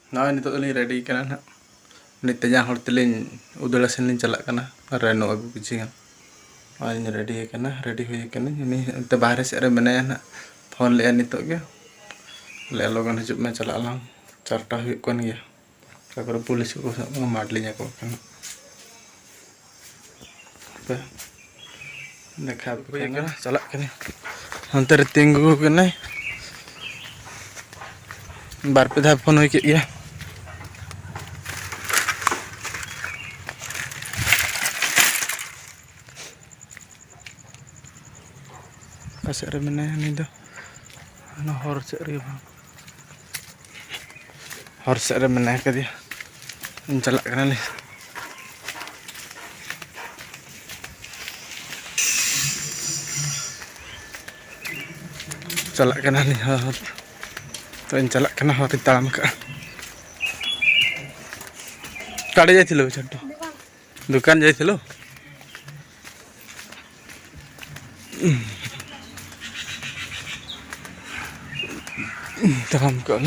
Nah, ini tuh ini ready kan nak. Ini tanya hor telin udara sini celak kan Reno abu kucing. Ini ready kan ready huई kan ini te bahare se re mena nak. Phone le ani to ge. Le logan hijup me celak lang. Charta huई kan ge. Kakor pulis ko मार लिया को kan. देखा हुई kan celak kan. Hantar tinggu kan बार पे धा phone हुई के गया pasir mana ni dah ana hor cari bang hor cari mana ke dia celak kan ni celak kan ni hor तो celak kan hor talam ka काड़े जाइथिलो छट्टो दुकान जाइथिलो तमाम कल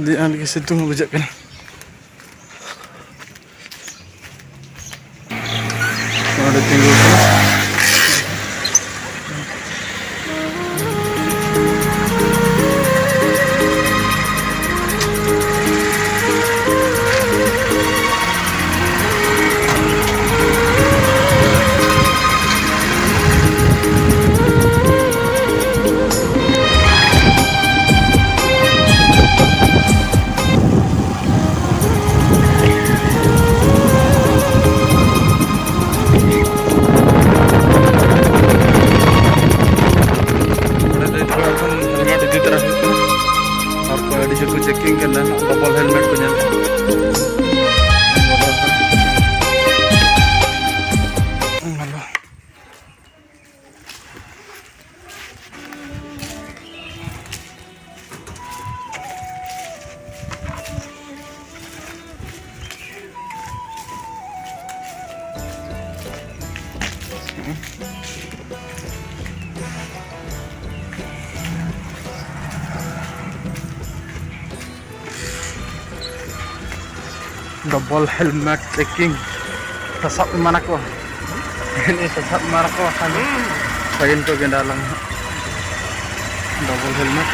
di an ke situ bujak kan ada tinggal checking करना double helmet को जाना double helmet checking sasap mana ko ini sasap mana ko kami payin to gendalang double helmet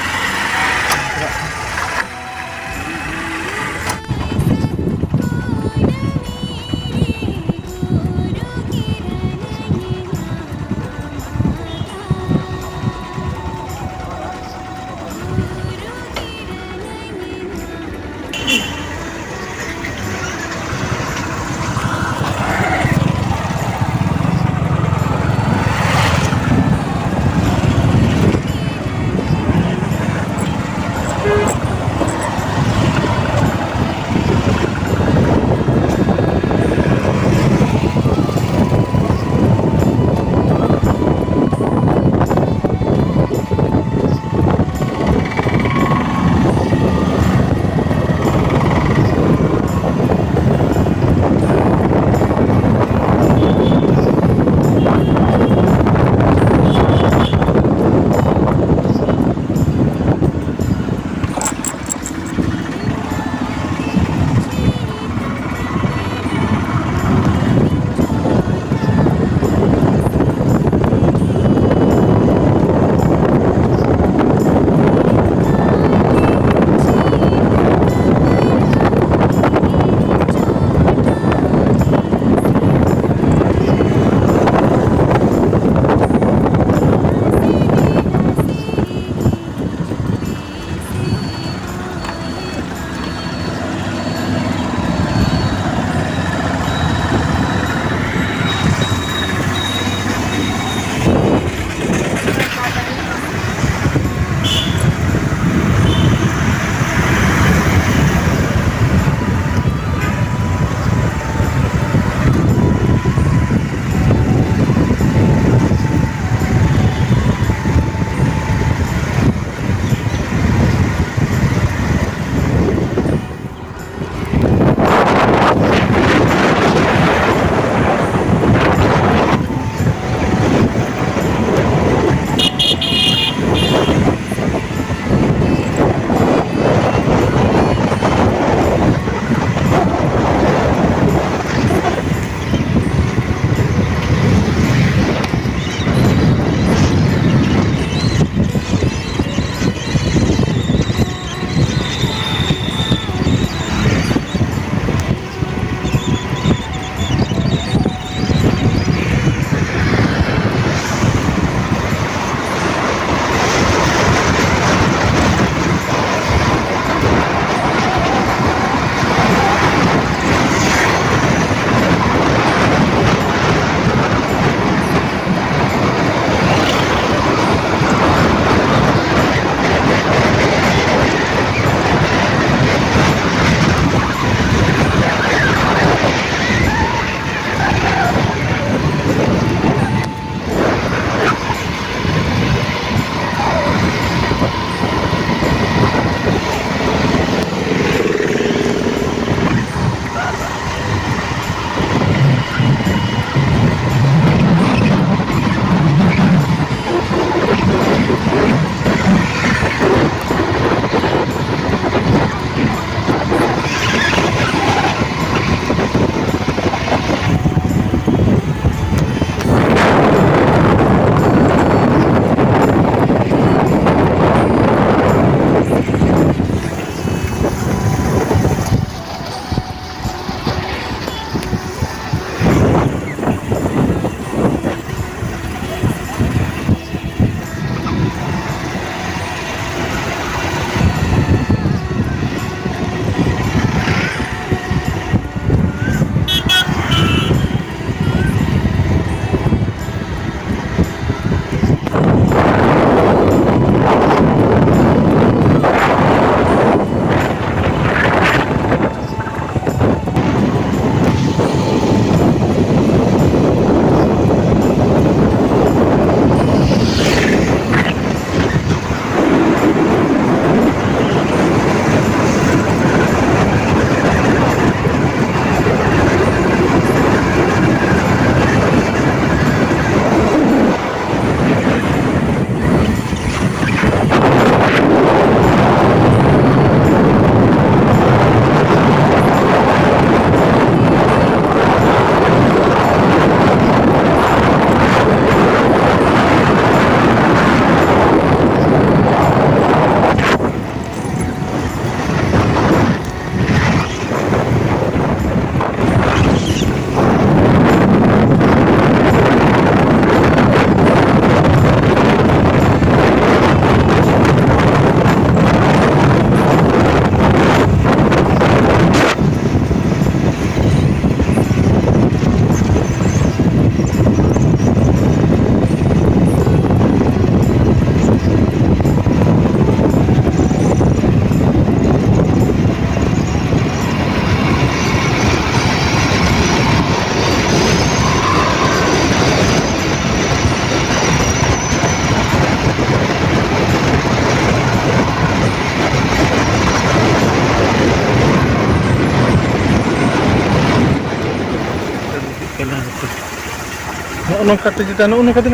नो खाते जिता no खाते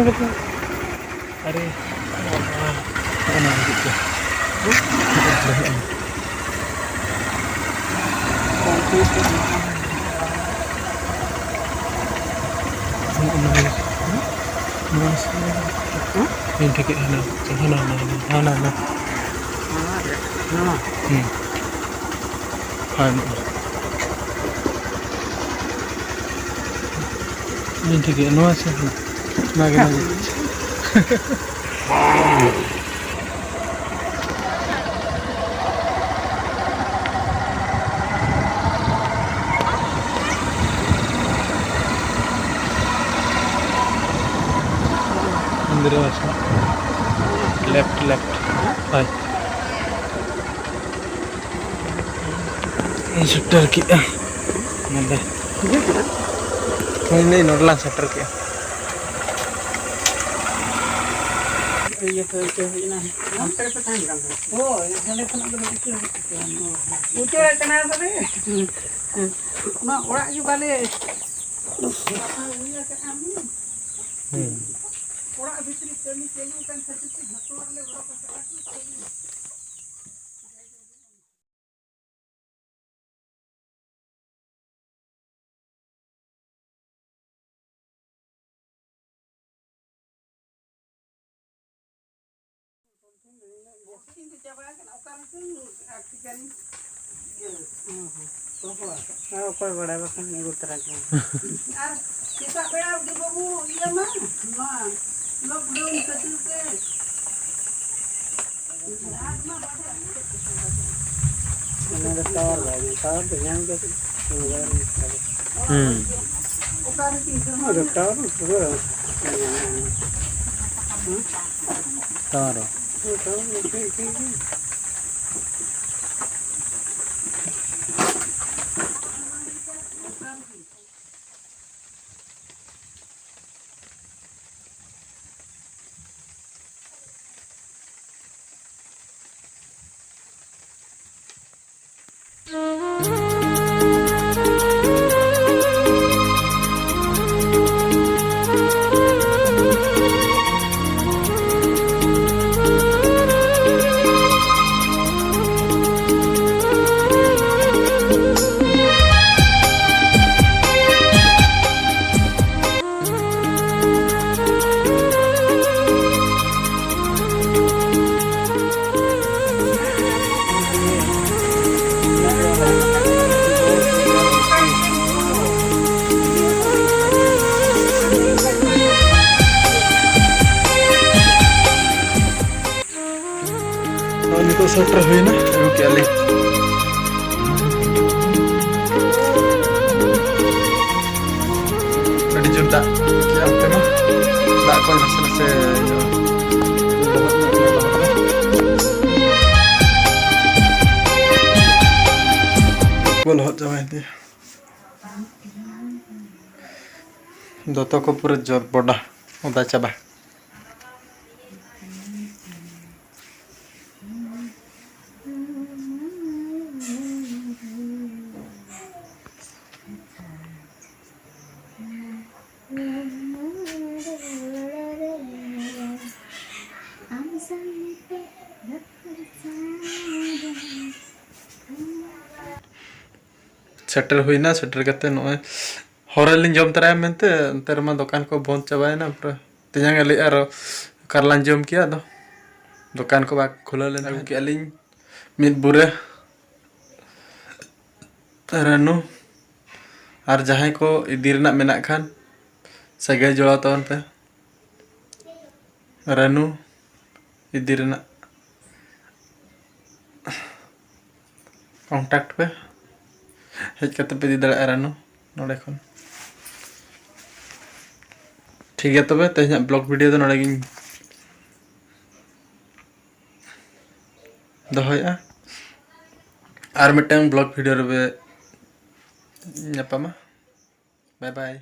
अरे ana gitu ini tiket hana ini tiket no sih lagi left hai ini shooter kita nanda ini nodla shooter kita iya itu ini hampir petang kan oh ini kena begitu ucul kenapa deh mak orang juga le orang bitri kami kan seperti betul le berapa sekali कोई बड़ा बकन नहीं उतरा यार kita beda di babu iya mah lockdown kecil ke ada tawar lagi tawar dengan ke bukan itu ada tawar tawar Setter huई ना एगो के आली अड़ी जुटा क्या होते ना दाग को नसे बोल हो जाए दी दोतो को पूरे जोर बड़ा उदा चाबा सेटर हुई ना सेटर करते नॉय हॉरलिंग जम तराय मेंते अंतर मा दुकान को बंद चाबाय ना पूरा तिजांग ले आर करलान जम किया दो दुकान को बा खुला लेना के अलिंग मिद बुरे रानू आर जहां को इदी रना मेना खान सगे जोड़ा तवन पे रानू इदी रना कांटेक्ट पे हेज करते पे दी दड़ा रानू नोडे खन ठीक है तबे तेज ब्लॉग वीडियो तो नोडे गिन दोहया आर मिटन ब्लॉग वीडियो रे पे बाय बाय।